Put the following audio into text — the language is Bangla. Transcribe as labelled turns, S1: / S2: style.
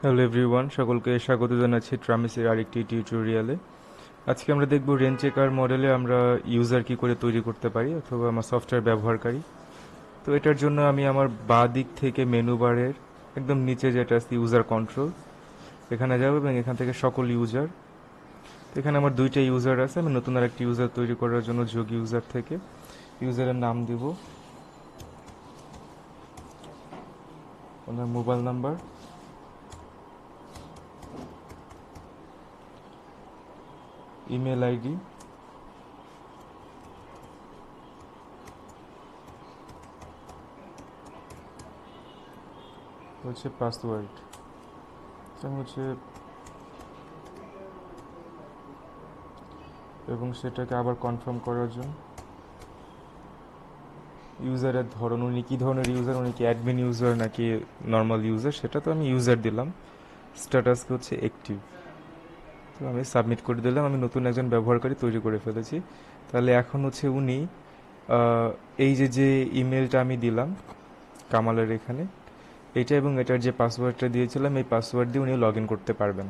S1: হ্যালো এভরিওয়ান, সকলকে স্বাগত জানাচ্ছি ট্রামিসের আরেকটি টিউটোরিয়ালে। আজকে আমরা দেখব রেন চেকার মডেলে আমরা ইউজার কি করে তৈরি করতে পারি অথবা আমার সফটওয়্যার ব্যবহারকারী। তো এটার জন্য আমি আমার বাঁ দিক থেকে মেনু বারের একদম নিচে যেটা আছে ইউজার কন্ট্রোল, এখানে যাব এবং এখান থেকে সকল ইউজার। তো এখানে আমার দুইটা ইউজার আছে, আমি নতুন আর একটি ইউজার তৈরি করার জন্য যোগ ইউজার থেকে ইউজারের নাম দিব, ওনার মোবাইল নাম্বার, ইমেল আইডি, হচ্ছে পাসওয়ার্ড। আমি হচ্ছে এবং সেটাকে আবার কনফার্ম করার জন্য ইউজারের ধরন, উনি কী ধরনের ইউজার, উনি কি অ্যাডমিন ইউজার নাকি নর্মাল ইউজার, সেটা তো আমি ইউজার দিলাম। স্ট্যাটাসকে হচ্ছে অ্যাক্টিভ। তো আমি সাবমিট করে দিলাম, আমি নতুন একজন ব্যবহারকারী তৈরি করে ফেলেছি। তাহলে এখন হচ্ছে উনি এই যে যে ইমেলটা আমি দিলাম কামালের এখানে, এটা এবং এটার যে পাসওয়ার্ডটা দিয়েছিলাম, এই পাসওয়ার্ড দিয়ে উনি লগ ইন করতে পারবেন।